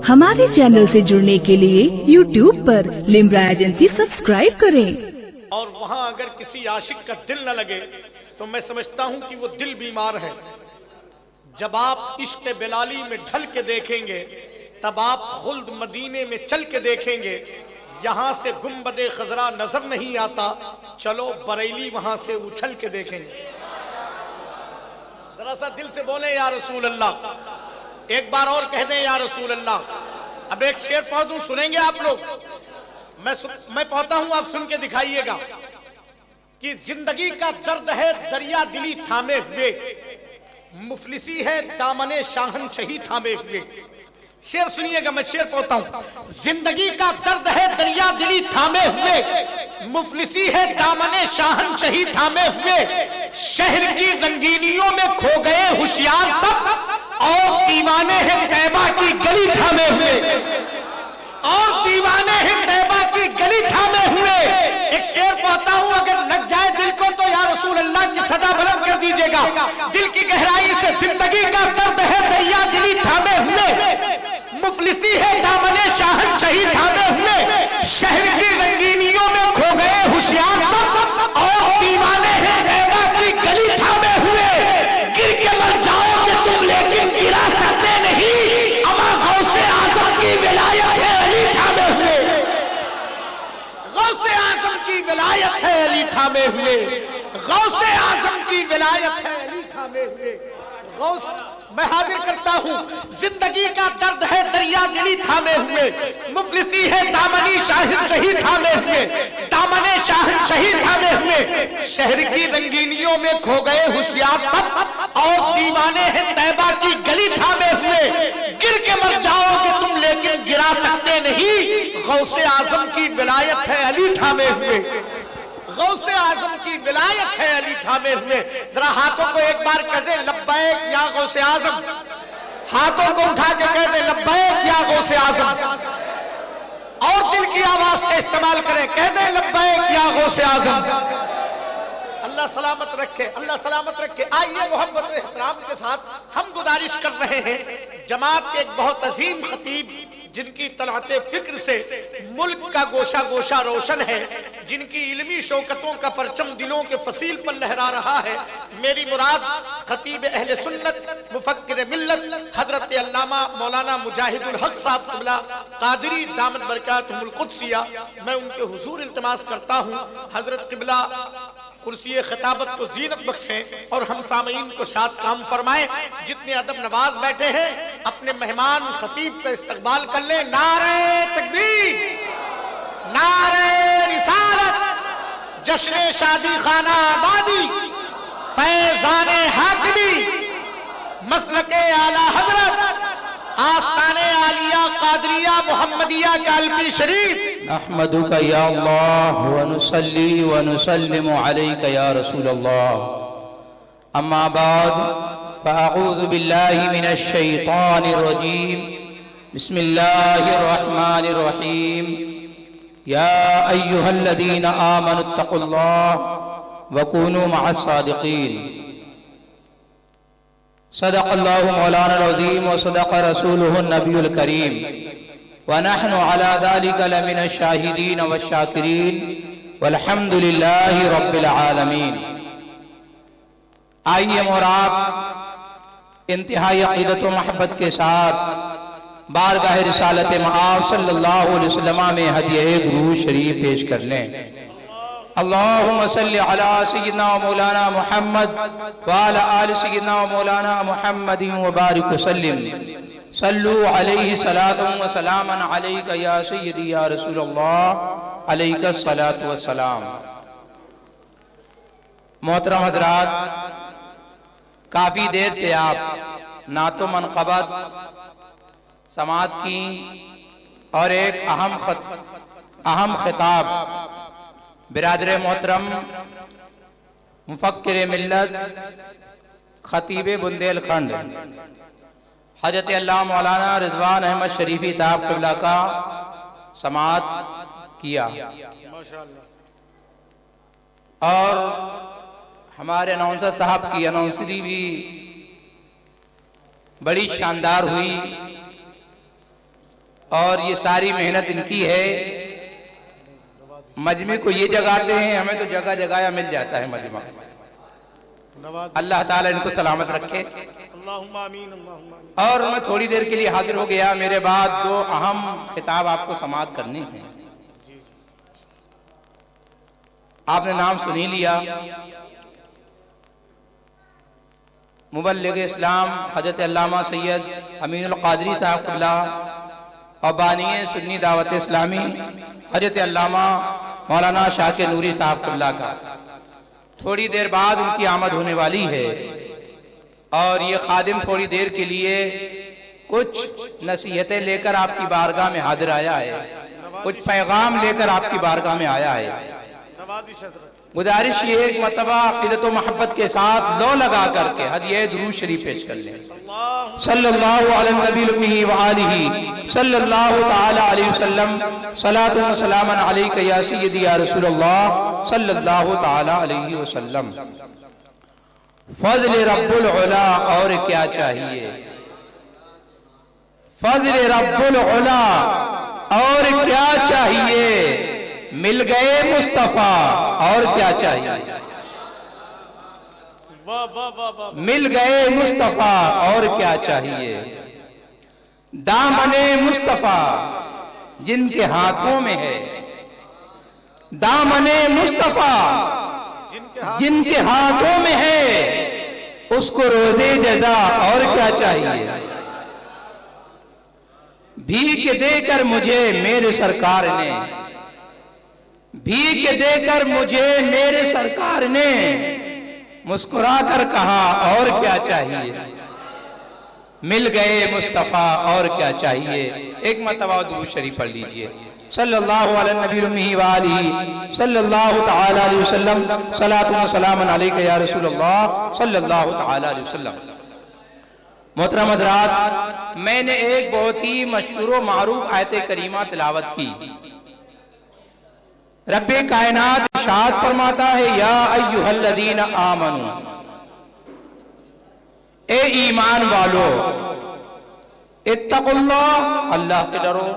हमारे चैनल से जुड़ने के लिए YouTube पर लिम्रा एजेंसी सब्सक्राइब करें। और वहाँ अगर किसी आशिक का दिल न लगे तो मैं समझता हूँ कि वो दिल बीमार है। जब आप इश्क बिलाली में ढल के देखेंगे तब आप खुल्द मदीने में चल के देखेंगे। यहाँ से गुम्बदे खजरा नजर नहीं आता, चलो बरेली वहां से उछल के देखेंगे। जरा सा दिल से बोले या रसूल अल्लाह, एक बार और कह दें या रसूल अल्लाह। अब एक शेर पढ़ दूं, सुनेंगे आप लोग? मैं पढ़ता हूं, आप सुन के दिखाइएगा कि जिंदगी का दर्द है दरिया दिली थामे हुए, मुफलिसी है दामने शाहनशही थामे हुए। शेर सुनिएगा, मैं शेर पढ़ता हूं। जिंदगी का दर्द है दरिया दिली थामे हुए, मुफलिसी है दामने शाहनशही थामे हुए। शहर की रंगीनियों में खो गए होशियार सब, और दीवाने हैं तैबा की गली थामे हुए, और दीवाने हैं तैबा की गली थामे हुए। एक शेर पढ़ता हूं, अगर लग जाए दिल को तो या रसूल अल्लाह की सदा बुलंद कर दीजिएगा। दिल की गहराई से जिंदगी का दर्द है दरिया दिली थामे हुए, मुफलिसी है दामने शाहनशही थामे हुए। शहर की रंगीनियों में खो गए होशियार सब, और दीवाने हैं तैबा की गली थामे हुए। गिर के मर जाओगे तुम लेकिन गिरा सकते नहीं, अमा गौसे आजम की विलायत है अली थामे हुए। गौसे आजम की विलायत है अली थामे हुए, गौसे आजम की विलायत है अली थामे हुए। गौस मैं हाजिर करता हूं, जिंदगी का दर्द है दरिया दिली थामे हुए, मुफलिसी है दामनी शाहनशही थामे हुए, दामने शाहनशही थामे हुए। शहर की रंगीनियों में खो गए होशियार सब, और दीवाने हैं तैबा की गली थामे हुए। गिर के मर जाओगे तुम लेकिन गिरा सकते नहीं, गौसे आजम की विलायत है अली थामे हुए, गौसे आजम की विलायत है अली थामे हुए। जरा हाथों को एक बार कह दे लब्बैक या गौसे आजम, हाथों को उठा के कह दे लब्बैक या गौसे आजम, और दिल की आवाज का इस्तेमाल करें, कह दे लब्बैक या गौसे आजम। अल्लाह सलामत रखे, अल्लाह सलामत रखे। आइए मोहब्बत एहतराम के साथ हम गुजारिश कर रहे हैं, जमात के एक बहुत अजीम खतीब जिनकी तलहते फिक्र से मुल्क का गोशा गोशा रोशन है, जिनकी इल्मी शौकतों का परचम दिलों के फसील पर लहरा रहा है, मेरी मुराद खतीब अहले सुन्नत मुफक्किर मिल्लत हजरत अल्लामा मौलाना मुजाहिदुल हक साहब क़िबला कादरी दामत बरकातुहुल कुद्सिया। मैं उनके हुजूर इल्तिमास करता हूँ, हजरत क़िबला कुर्सी खिताबत को जीनत बख्शें और हम सामीन को शाद काम फरमाएं। जितने अदब नवाज बैठे हैं अपने मेहमान खतीब का इस्तकबाल कर ले। नारे तकबीर, नारे रिसालत, जश्न शादी खाना आबादी, फैजाने हाकिमी, मसलके आला हजरत, आस्ताने आलिया कादरिया मोहम्मदिया कालपी शरीफ। अहमदुका या अल्लाह व नुसल्ली व नुसल्लिमु अलैका या रसूल अल्लाह। अम्मा बाद फअऊज़ु बिल्लाहि मिनश शैतानिर रजीम। बिस्मिल्लाहिर रहमानिर रहीम। या अय्युहल्लज़ीना आमनुत्तक़ुल्लाह व कूनू मअस सादिक़ीन। सदक़ल्लाहु मौलाना अज़ीम व सदक़ रसूलुहु नबियुल करीम व नहनु अला ज़ालिका लमिनश शाहिदीन व शाकिरीन वल्हम्दुलिल्लाहि रब्बिल आलमीन। आइए और आप इंतहाई अक़ीदत व मोहब्बत के साथ बारगाह रिसालत मआब सल्लल्लाहु अलैहि वसल्लम में हदिया दुरूद शरीफ पेश कर लें। अल्लाहुम्मा सल्लि अला सय्यिदिना व मौलाना मुहम्मद व अला आलि सय्यिदिना व मौलाना मुहम्मदिन व बारिक व सल्लिम। सल्लु अलैहि सलातुन व सलामन अलैका या सय्यिदी या रसूल अल्लाह, अलैका सलातु व सलाम। मोहतरम हज़रात, काफ़ी देर से आप नातो मनक़बत समात की और एक अहम खिताब बिरादर मोहतरम मुफक्किर मिल्लत खतीब बुंदेलखंड हजरत अल्लाह मौलाना रिजवान अहमद शरीफी साहब क़िबला का समात किया, और हमारे अनाउंसर साहब की अनाउंसरी भी बड़ी शानदार हुई और ये सारी मेहनत इनकी है। मजमे को ये जगाते हैं, हमें तो जगह जगाया मिल जाता है मजमा। अल्लाह ताला इनको सलामत रखे। और मैं थोड़ी देर के लिए हाजिर हो गया। मेरे बाद दो अहम खिताब आपको समाअत करने हैं। आपने नाम सुन ही लिया। मुबल्लिग इस्लाम हजरत अल्लामा सैयद अमीनुल कादरी साहब और बानी सुन्नी दावत इस्लामी हजरत अल्लामा मौलाना शाकिर नूरी साहब का थोड़ी देर बाद उनकी आमद होने वाली है। और ये खादिम थोड़ी देर के लिए कुछ नसीहतें लेकर आपकी बारगाह में हाजिर आया है, कुछ पैगाम लेकर आपकी बारगाह में आया है। गुजारिश ये एक मरतबा अक़ीदत व मोहब्बत के साथ लो लगा करके हदिया दुरूद शरीफ पेश कर लें। सल्लल्लाहु अलैहि नबी व आलिही सल्लल्लाहु तआला अलैहि वसल्लम सलातु व सलामन अलैका या सय्यदी या रसूलल्लाह सल्लल्लाहु तआला अलैहि वसल्लम। फज़्ल रब्बुल उला और क्या चाहिए, फज़्ल रब्बुल उला और क्या चाहिए, मिल गए मुस्तफा और क्या चाहिए, मिल गए मुस्तफा और क्या चाहिए। दामने मुस्तफा जिनके हाथों में है, दामने मुस्तफा जिनके हाथों में है, उसको रोज़े जज़ा और क्या चाहिए। भीख देकर मुझे मेरे सरकार ने, भीख देकर मुझे मेरे सरकार ने मुस्कुरा कर कहा और क्या चाहिए, मिल गए मुस्तफा और क्या चाहिए। एक मरतबा दुरूद शरीफ पढ़ लीजिए। सल्लल्लाहु अलैहि नबी व आलिही सल्लल्लाहु तआला अलैहि वसल्लम सलातु व सलामन अलैका या रसूलल्लाह सल्लल्लाहु तआला अलैहि वसल्लम। मोहतरम हज़रात, मैंने एक बहुत ही मशहूर व मारूफ आयत करीमा तिलावत की। रब्बे कायनात इरशाद फरमाता है, या अय्युहल्लज़ीना आमनू, ए ईमान वालो, इत्तक़ुल्लाह, अल्लाह से डरो,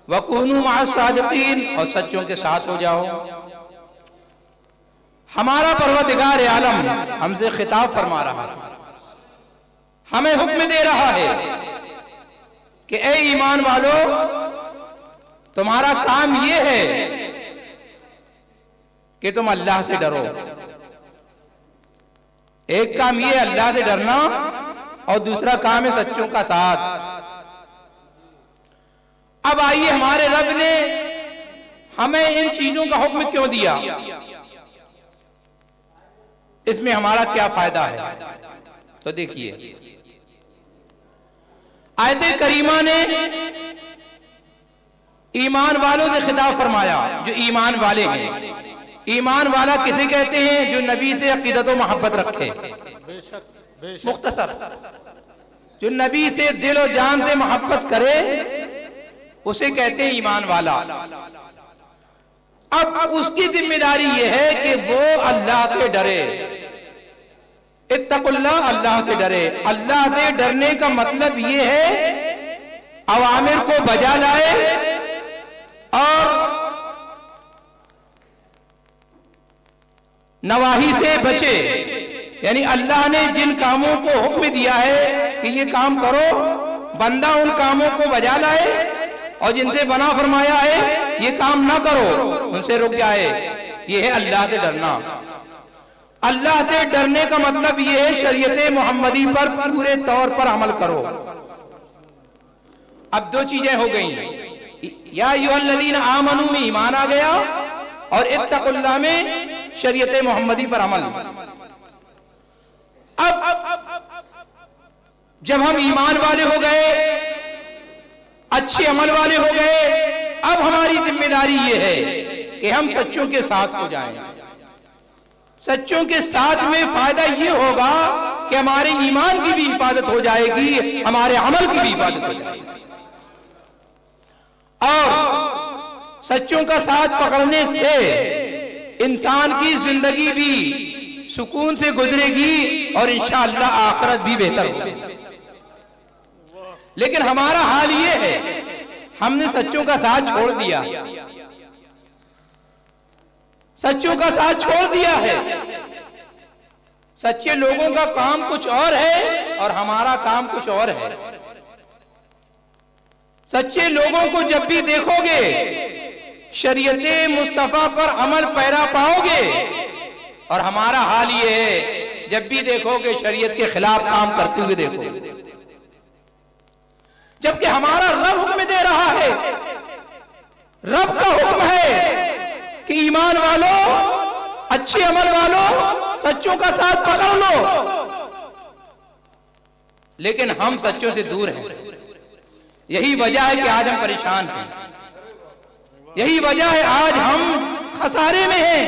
वकूनू मअस सादिक़ीन, और सच्चों के साथ हो जाओ। हमारा परवरदिगार आलम हमसे खिताब फरमा रहा है, हमें हुक्म दे रहा है कि ए ईमान वालो, तुम्हारा काम ये है कि तुम अल्लाह से डरो। एक काम ये अल्लाह से डरना और दूसरा काम है सच्चों का साथ। अब आइए, हमारे रब ने हमें इन चीजों का हुक्म क्यों दिया, इसमें हमारा क्या फायदा है। तो देखिए, आयत करीमा ने ईमान वालों से खिताब फरमाया, जो ईमान वाले हैं। ईमान वाला किसे कहते हैं, जो नबी से अकीदत व मोहब्बत रखे। मुख्तसर, जो नबी से दिल और जान से मोहब्बत करे उसे कहते हैं ईमान वाला। अब उसकी जिम्मेदारी यह है कि वो अल्लाह से डरे। इत्तक़ुल्लाह, अल्लाह से डरे। अल्लाह से डरने का मतलब ये है अवामिर को बजा लाए और नवाही से बचे। यानी अल्लाह ने जिन कामों को हुक्म दिया है कि ये काम करो, बंदा उन कामों को बजा लाए, और जिनसे बना फरमाया है ये काम ना करो, उनसे रुक जाए। ये है अल्लाह से डरना। अल्लाह से डरने का मतलब ये है शरीयत मोहम्मदी पर पूरे तौर पर अमल करो। अब दो चीजें हो गई, या अय्युहल्लज़ीना आमनू में ईमान आ गया और इत्तक़ुल्लाह में शरीयत मोहम्मदी पर अमल। अब जब हम ईमान वाले हो गए, अच्छे अमल वाले हो गए, अब हमारी जिम्मेदारी ये है कि हम सच्चों के साथ हो जाएं। सच्चों के साथ में फायदा ये होगा कि हमारे ईमान की भी हिफाजत हो जाएगी, हमारे अमल की भी हिफाजत हो जाएगी, और सच्चों का साथ पकड़ने से इंसान की जिंदगी भी सुकून से गुजरेगी और इंशाअल्लाह आखिरत भी बेहतर होगी। लेकिन हमारा हाल ये है, हमने सच्चों का साथ छोड़ दिया, सच्चों का साथ छोड़ दिया है। सच्चे लोगों का काम कुछ और है और हमारा काम कुछ और है। सच्चे लोगों को जब भी देखोगे शरीयते मुस्तफा पर अमल पैरा पाओगे, और हमारा हाल ये है जब भी देखोगे शरीयत के खिलाफ काम करते हुए देखोगे। जबकि हमारा रब हुक्म दे रहा है, रब का हुक्म है कि ईमान वालों, अच्छे अमल वालों, सच्चों का साथ पकड़ लो। लेकिन हम सच्चों से दूर हैं। यही वजह है कि आज हम परेशान हैं, यही वजह है आज हम खसारे में हैं,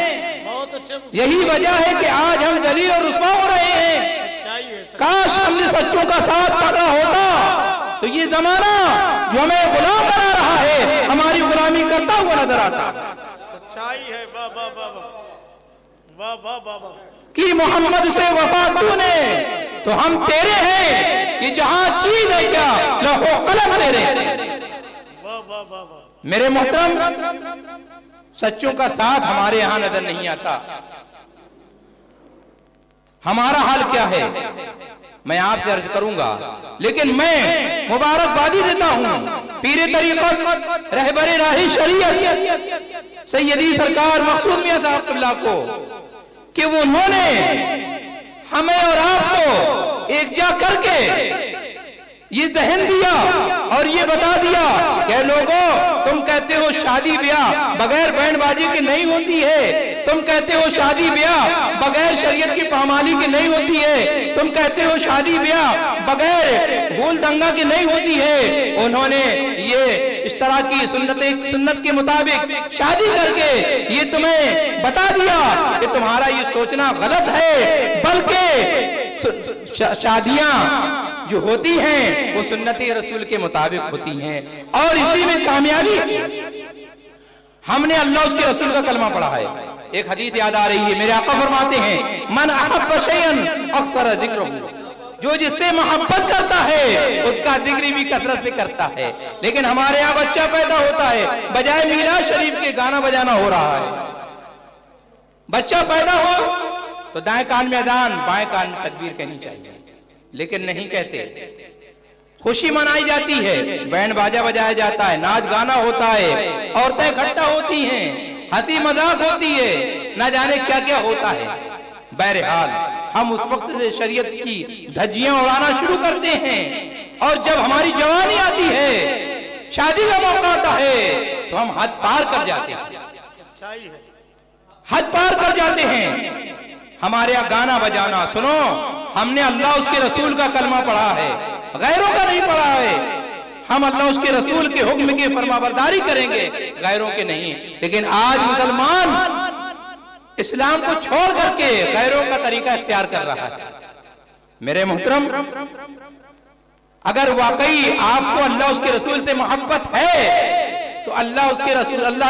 यही वजह है कि आज हम जलील और रुस्वा हो रहे हैं। काश हमने सच्चों का साथ पकड़ा होता तो ये जमाना जो हमें गुलाम बना रहा है हमारी गुलामी करता हुआ नजर आता। सच्चाई है। वाह वाह वाह वाह वाह वाह वाह कि मोहम्मद से वफा तूने तो हम तेरे हैं, ये जहां चीज है क्या लौहो कलम तेरे। वाह वाह वाह वाह। मेरे मोहतरम, सच्चों का साथ हमारे यहां नजर नहीं आता। हमारा हाल क्या है मैं आपसे अर्ज करूंगा, लेकिन मैं मुबारकबादी देता हूं पीरे तरीक़त रहबरे राही शरीयत सैयदी सरकार मकसूद मियां साहब को कि वो उन्होंने हमें और आपको एकजा करके ये जहन दिया और ये बता दिया कि लोगों, तुम कहते हो शादी ब्याह बगैर बैंड बाजी के नहीं होती है, तुम कहते हो शादी ब्याह बगैर शरीयत की पामाली के नहीं होती है, तुम कहते हो शादी ब्याह बगैर भूल दंगा की नहीं होती है। उन्होंने ये इस तरह की सुन्नत के मुताबिक शादी करके ये तुम्हें बता दिया कि तुम्हारा ये सोचना गलत है, बल्कि शादियां जो होती हैं वो सुन्नती रसूल के मुताबिक होती हैं, और इसी में कामयाबी। हमने अल्लाह उसके रसूल का कलमा पढ़ा है। एक हदीस याद आ रही है, मेरे आका फरमाते हैं मन अहब्ब शैअन अक्सर जिक्रुहु, जो जिससे मोहब्बत करता है उसका जिक्र भी कसरत से करता है। लेकिन हमारे यहाँ बच्चा पैदा होता है, बजाय मीलाद शरीफ के गाना बजाना हो रहा है। बच्चा पैदा हो तो दाएं कान में अजान, बाएं कान में तकबीर कहनी चाहिए, लेकिन नहीं कहते। खुशी मनाई जाती है, बैंड बाजा बजाया जाता है, नाच गाना होता है, औरतें इकट्ठा होती हैं, हंसी मजाक होती है, ना जाने क्या क्या होता है। बहरहाल हम उस वक्त से शरीयत की धज्जियां उड़ाना शुरू करते हैं, और जब हमारी जवानी आती है, शादी का मौका आता है, तो हम हद पार कर जाते हैं, हद पार कर जाते हैं। हमारे यहाँ गाना बजाना, सुनो, हमने अल्लाह उसके रसूल का कलमा पढ़ा है, गैरों का नहीं पढ़ा है। हम अल्लाह उसके रसूल के हुक्म की फरमाबरदारी करेंगे, गैरों के नहीं। लेकिन आज मुसलमान इस्लाम को छोड़ करके गैरों का तरीका इख्तियार कर रहा है। मेरे मोहतरम, अगर वाकई आपको अल्लाह उसके रसूल से मोहब्बत है तो अल्लाह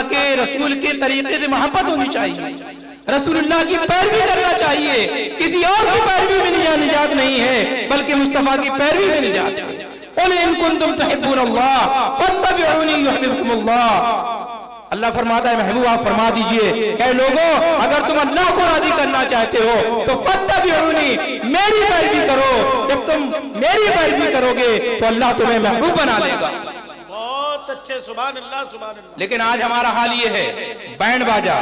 के रसूल के तरीके से मोहब्बत होनी चाहिए, रसूलुल्लाह की पैरवी करना चाहिए। किसी और की पैरवी में निजात नहीं है, बल्कि मुस्तफा की पैरवी में निजात है। कुल इन कुंतुम तुहिब्बूनल्लाह फत्तबिऊनी युहिब्बुकुमुल्लाह। अल्लाह फरमाता है, महबूब आप फरमा दीजिए, कई लोगों, अगर तुम अल्लाह को राजी करना चाहते हो तो फत्तबिऊनी, मेरी पैरवी करो। जब तुम मेरी पैरवी करोगे तो अल्लाह तुम्हें महबूब बना लेगा। बहुत अच्छे, सुभान अल्लाह सुभान अल्लाह। लेकिन आज हमारा हाल ये है, बैंड बाजा,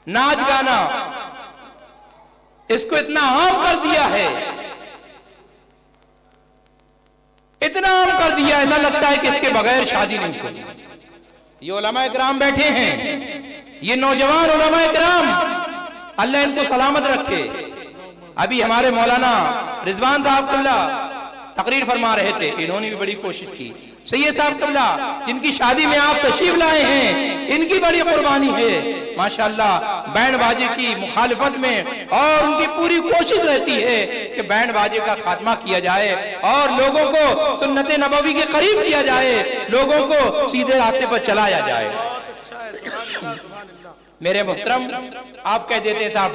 नाच गाना, इसको इतना आम कर दिया है, इतना आम कर दिया, ऐसा लगता है कि इसके बगैर शादी नहीं होती। ये उलमा इकराम बैठे हैं, ये नौजवान उलमा इकराम, अल्लाह इनको सलामत रखे। अभी हमारे मौलाना रिजवान साहब कुल्ला तकरीर फरमा रहे थे, इन्होंने भी बड़ी कोशिश की। सैयद साहब कुल्ला, जिनकी शादी में आप तशरीफ लाए हैं, इनकी बड़ी कुर्बानी है माशाअल्लाह बैंड बाजे की मुखालिफत में, और उनकी पूरी कोशिश रहती है कि बैंड बाजे का खात्मा किया जाए और लोगों को सुन्नत नबवी के करीब किया जाए, लोगों को सीधे रास्ते पर चलाया जाए। मेरे मोहतरम, आप कह देते साहब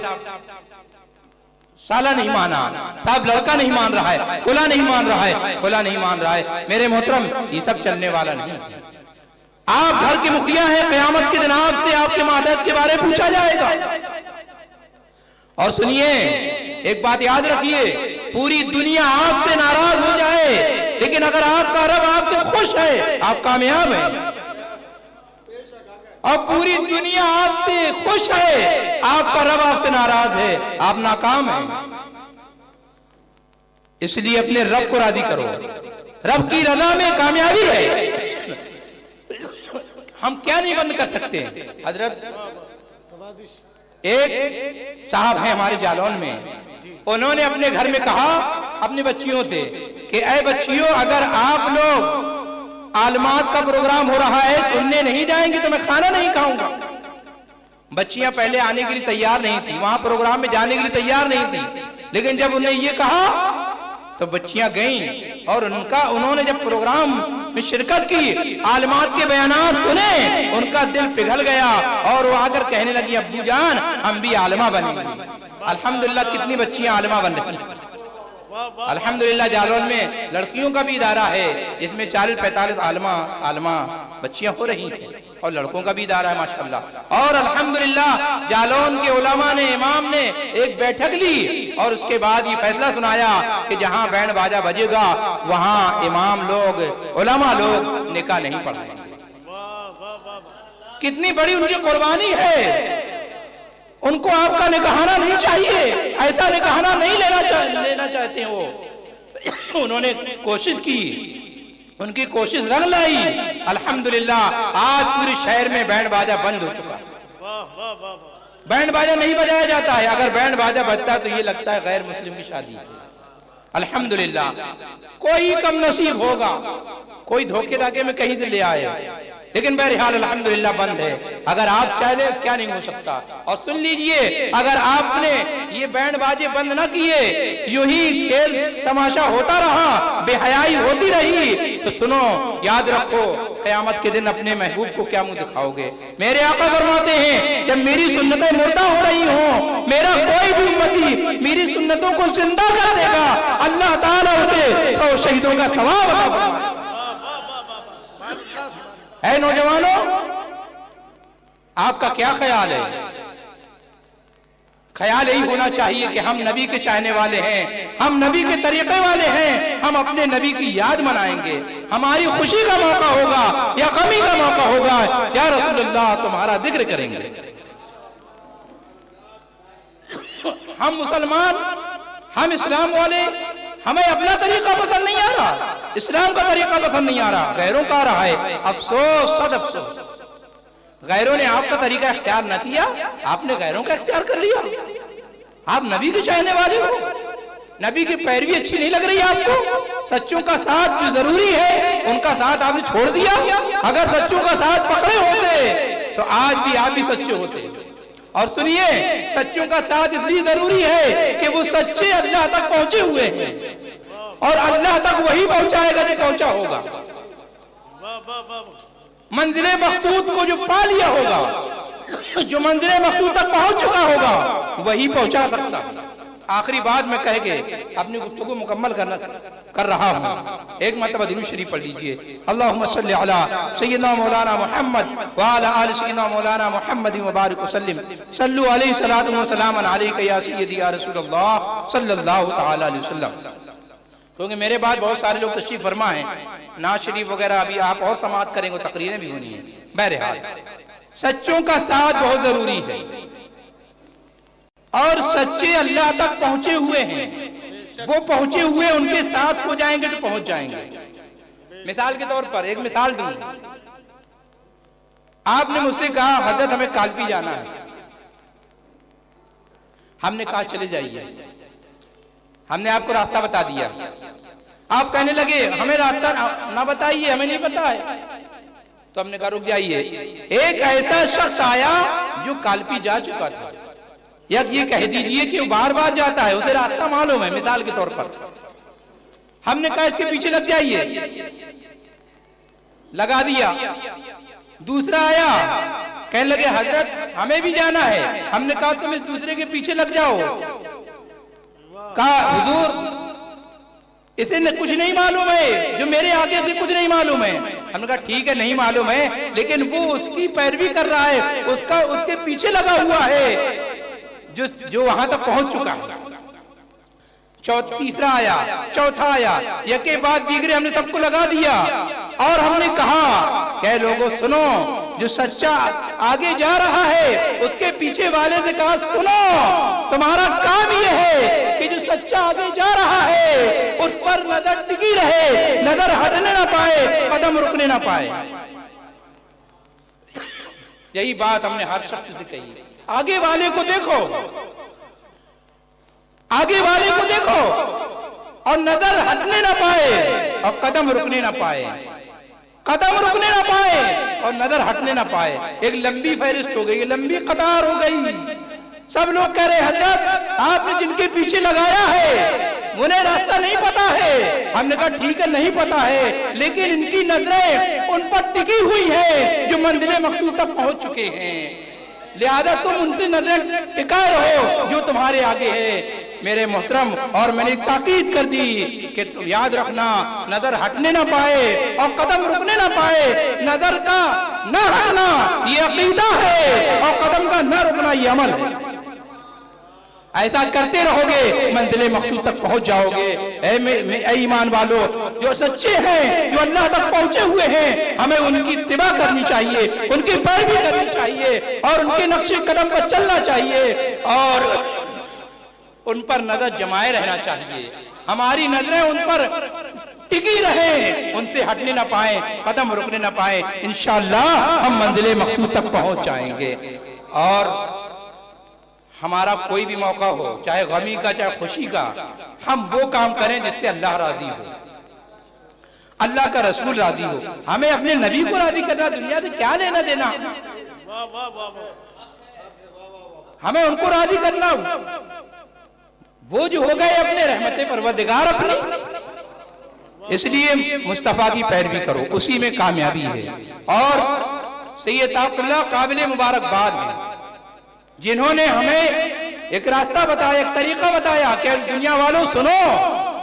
साला नहीं माना, साहब लड़का नहीं मान रहा है, खुला नहीं मान रहा है, खुला नहीं मान रहा है। मेरे मोहतरम, ये सब चलने वाला नहीं। आप घर के मुखिया हैं, क़यामत के दिन आपसे आपके मातहत के बारे में पूछा जाएगा। और सुनिए, एक बात याद रखिए, पूरी दुनिया आपसे नाराज हो जाए, लेकिन अगर आपका रब आपसे खुश है, आप कामयाब हैं। और पूरी दुनिया आपसे खुश है, आपका रब आपसे नाराज है, आप नाकाम हैं। इसलिए अपने रब को राजी करो, रब की रजा में कामयाबी है। हम क्या नहीं बंद कर सकते। हजरत एक साहब हैं हमारे जालौन में, उन्होंने अपने घर में कहा अपनी बच्चियों से कि ऐ बच्चियों, अगर आप लोग आलमात का प्रोग्राम हो रहा है, सुनने नहीं जाएंगे तो मैं खाना नहीं खाऊंगा। बच्चियां पहले आने के लिए तैयार नहीं थी, वहां प्रोग्राम में जाने के लिए तैयार नहीं थी, लेकिन जब उन्हें ये कहा तो बच्चियां गईं और उन्होंने जब प्रोग्राम में शिरकत की, आलमात के बयानात सुने, उनका दिल पिघल गया और वो आकर कहने लगी, अब्बू जान हम भी आलमा बनेंगे। अल्हम्दुलिल्लाह, कितनी बच्चियां आलमा बन रही हैं। अल्हम्दुलिल्लाह, जालौन में लड़कियों का भी इदारा है, इसमें 40-45 आलमा बच्चियां हो रही हैं, और लड़कों का भी इदारा है माशाअल्लाह। और अल्हम्दुलिल्लाह, जालौन के उलमा ने, इमाम ने एक बैठक ली और उसके बाद ये फैसला सुनाया कि जहां बैंड बाजा बजेगा वहां इमाम लोग, उलमा लोग निकाह नहीं पढ़ाएंगे। कितनी बड़ी उनकी कुर्बानी है। उनको आपका निकाहना नहीं चाहिए, ऐसा निकाहना नहीं लेना चाहते वो। उन्होंने कोशिश की, उनकी कोशिश रंग लाई। अल्हम्दुलिल्लाह, आज पूरे शहर में बैंड बाजा बंद हो चुका। बैंड बाजा नहीं बजाया जाता है, अगर बैंड बाजा बजता है तो ये लगता है गैर मुस्लिम की शादी। अल्हम्दुलिल्लाह, कोई कम नसीब होगा, कोई धोखे धाके में कहीं से ले आए, लेकिन बहरहाल अल्हम्दुलिल्लाह बंद है। अगर आप चाहे क्या नहीं हो सकता। और सुन लीजिए, अगर आपने ये बैंड बाजे बंद ना किए, यूं ही खेल तमाशा होता रहा, बेहयाई होती रही, तो सुनो, याद रखो, क़यामत के दिन अपने महबूब को क्या मुंह दिखाओगे। मेरे आका फरमाते हैं, जब मेरी सुन्नतें मुर्दा हो रही हो, मेरा कोई भी उम्मती मेरी सुन्नतों को जिंदा कर देगा, अल्लाह ताला उसे 100 शहीदों का सवाब अता फरमाएगा। है नौजवानों, आपका क्या ख्याल है? ख्याल यही होना चाहिए कि हम नबी के चाहने वाले हैं, हम नबी के तरीके वाले हैं, हम अपने नबी की याद मनाएंगे। हमारी खुशी का मौका होगा या गमी का मौका होगा, या रसूलुल्लाह तुम्हारा जिक्र करेंगे। हम मुसलमान, हम इस्लाम वाले, हमें अपना तरीका पसंद नहीं आ रहा, इस्लाम का तरीका पसंद नहीं आ रहा, गैरों का आ रहा है। अफसोस, सद अफसोस, गैरों ने आपका तरीका इख्तियार न किया, आपने गैरों का इख्तियार कर लिया। आप नबी के चाहने वाले हो, नबी की पैरवी अच्छी नहीं लग रही आपको, सच्चों का साथ जो जरूरी है उनका साथ आपने छोड़ दिया। अगर सच्चों का साथ पकड़े होते तो आज भी आप भी सच्चे होते। और सुनिए, सच्चों का साथ इसलिए जरूरी है कि वो सच्चे अल्लाह तक पहुंचे हुए हैं, और अल्लाह तक वही पहुंचाएगा जो पहुंचा होगा। मंजिले मकसूद को जो पा लिया होगा, जो मंजिले मकसूद तक पहुंच चुका होगा, वही पहुंचा सकता। आखिरी बात मैं कह के अपनी गुफ्तगू मुकम्मल कर रहा हूँ। एक मरतबा दुरूद शरीफ पढ़ लीजिए। अल्लाहुम्मा सल्ली अला सय्यिदना मौलाना मुहम्मद व अला आलि सय्यिदना मौलाना मुहम्मद व बारिक वसल्लिम सल्लु अलैहि सलातु व सलामन अलैका या सय्यदी या रसूलल्लाह सल्लल्लाहु तआला अलैहि वसल्लम। क्योंकि मेरे बाद बहुत सारे लोग तशरीफ फरमा हैं, नाज शरीफ वगैरह अभी आप और समाअत करेंगे, तकरीरें भी होनी है। बहरहाल, सच्चों का साथ बहुत जरूरी है, और सच्चे अल्लाह तक पहुंचे हुए हैं, वो पहुंचे हुए उनके साथ हो जाएंगे तो पहुंच जाएंगे। मिसाल के तौर पर एक मिसाल दूं, आपने मुझसे कहा हजरत हमें कालपी जाना है, हमने कहा चले जाइए, हमने आपको रास्ता बता दिया, आप कहने लगे हमें रास्ता ना बताइए, हमें नहीं पता है, तो हमने कहा रुक जाइए। एक ऐसा शख्स आया जो कालपी जा चुका था, या ये कह दीजिए कि वो बार बार जाता है, उसे रास्ता मालूम है, मिसाल के तौर पर, हमने कहा इसके पीछे लग जाइए, लगा दिया। दूसरा आया, कहने लगे हजरत हमें भी जाना है, हमने कहा तुम इस दूसरे के पीछे लग जाओ, कहा हुजूर इसे कुछ नहीं मालूम है, जो मेरे आगे से कुछ नहीं मालूम है। हमने कहा ठीक है नहीं मालूम है, लेकिन वो उसकी पैरवी कर रहा है, उसके पीछे लगा हुआ है जो वहां तक पहुंच चुका है। तीसरा आया, चौथा आया, एक के बाद दीगरे हमने सबको लगा दिया और हमने कहा क्या लोगों सुनो, जो सच्चा आगे जा रहा है उसके पीछे वाले से कहा सुनो, तुम्हारा काम यह है कि जो सच्चा आगे जा रहा है उस पर नजर टिकी रहे, नजर हटने ना पाए, कदम रुकने ना पाए। यही बात हमने हर शख्स से कही। आगे वाले को देखो, आगे वाले को देखो और नजर हटने ना पाए और कदम रुकने ना पाए, कदम रुकने ना पाए और नजर हटने ना पाए। एक लंबी फहरिस्त हो गई, लंबी कतार हो गई। सब लोग कह रहे हजरत आपने जिनके पीछे लगाया है उन्हें रास्ता नहीं पता है। हमने कहा ठीक है नहीं पता है, लेकिन इनकी नजरें उन पर टिकी हुई है जो मंजिल मकसूद तक पहुंच चुके हैं, लिहाजा तुम उनसे नजरें टिकाए रहो जो तुम्हारे आगे है। मेरे मोहतरम, और मैंने ताकीद कर दी कि तुम याद रखना नजर हटने ना पाए और कदम रुकने ना पाए। नजर का न हटना ये अकीदा है और कदम का न रुकना ये अमल है। ऐसा करते रहोगे मंजिल मकसूद तक पहुंच जाओगे। ऐ ईमान वालों, जो सच्चे हैं, जो अल्लाह तक पहुंचे हुए हैं, हमें उनकी इत्तिबा करनी चाहिए, उनकी पैरवी करनी चाहिए और उनके नक्शे कदम पर चलना चाहिए और उन पर नजर जमाए रहना चाहिए। हमारी नजरें उन पर टिकी रहे, उनसे हटने ना पाए, कदम रुकने ना पाए। इंशाअल्लाह हम मंजिल मकसूद तक पहुंच जाएंगे। और हमारा कोई भी मौका हो, चाहे गमी का चाहे खुशी का, हम वो काम करें जिससे अल्लाह राजी हो, अल्लाह का रसूल राजी हो। हमें अपने नबी को राजी करना, दुनिया से क्या लेना देना, हमें उनको राजी करना। वो जो हो गए अपने रहमते परवरदिगार अपनी, इसलिए मुस्तफा की पैरवी करो, उसी में कामयाबी है। और सैयद ताक़ुल्लाह काबिल मुबारकबाद है जिन्होंने हमें एक रास्ता बताया, एक तरीका बताया कि दुनिया वालों सुनो,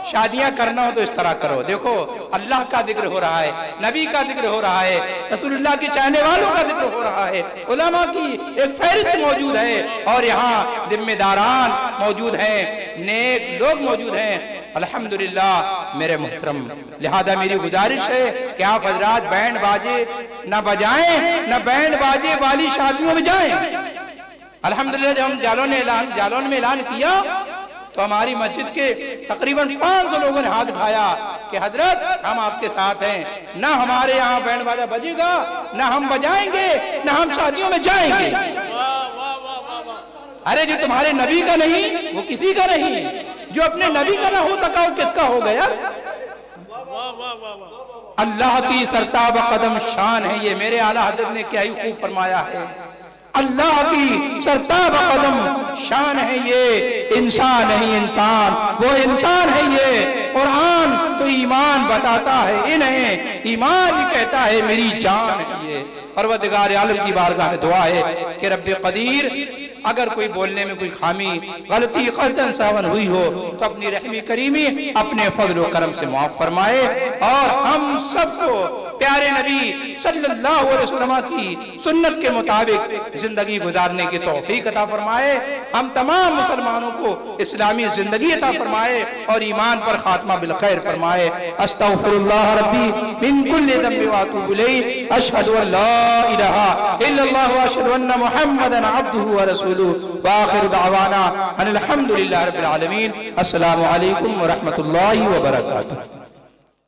शादियां करना हो तो इस तरह करो। देखो अल्लाह का जिक्र हो रहा है, नबी का जिक्र हो रहा है, रसूलुल्लाह के चाहने वालों का जिक्र हो रहा है, उलमा की एक फहरिस्त मौजूद है और यहाँ जिम्मेदारान मौजूद हैं, नेक लोग मौजूद हैं। अल्हम्दुलिल्लाह मेरे मुहतरम, लिहाजा मेरी गुजारिश है कि आप हजरात बैंड बाजे न बजाएं, न बैंड बाजे वाली शादियों में जाएं। अल्हम्दुलिल्लाह जब हम जालौन में ऐलान किया तो हमारी मस्जिद के तकरीबन 500 लोगों ने हाथ उठाया कि हजरत हम आपके साथ हैं, ना हमारे यहाँ बैंड बाजा बजेगा, ना हम बजाएंगे, ना हम शादियों में जाएंगे। अरे जो तुम्हारे नबी का नहीं वो किसी का नहीं, जो अपने नबी का ना हो सका वो किसका हो गया। अल्लाह की सरताब कदम शान है ये, मेरे आला हजरत ने क्या ही खूब फरमाया है। अल्लाह की सरताब कदम शान है ये, इंसान नहीं इंसान, वो इंसान है ये। कुरान तो ईमान बताता है इन्हें, ईमान कहता है मेरी जान है ये। परवरदिगार आलम की बारगाह में दुआ है कि रब्बे कदीर अगर कोई बोलने में कोई खामी गलती क़ल्तन सावन हुई हो तो अपनी रहमी करीमी अपने फजल व करम से माफ फरमाए और हम सबको प्यारे नबी सल्लल्लाहु अलैहि वसल्लम की सुन्नत के मुताबिक जिंदगी गुजारने की तौफीक अता फरमाए। हम तमाम मुसलमानों को इस्लामी जिंदगी अता फरमाए और ईमान पर खात्मा बिल खैर फरमाए। अस्तगफिरुल्लाह रब्बी मिन कुल्लि ज़ंबि व अतूबु इलैहि, अशहदु अन ला इलाहा इल्लल्लाह व अशहदु अन्ना मुहम्मदन अब्दुहु व रसूलुहु व आखिरु दअवाना अनिल हम्दुलिल्लाहि रब्बिल आलमीन। अस्सलामु अलैकुम व रहमतुल्लाहि व बरकातुहू।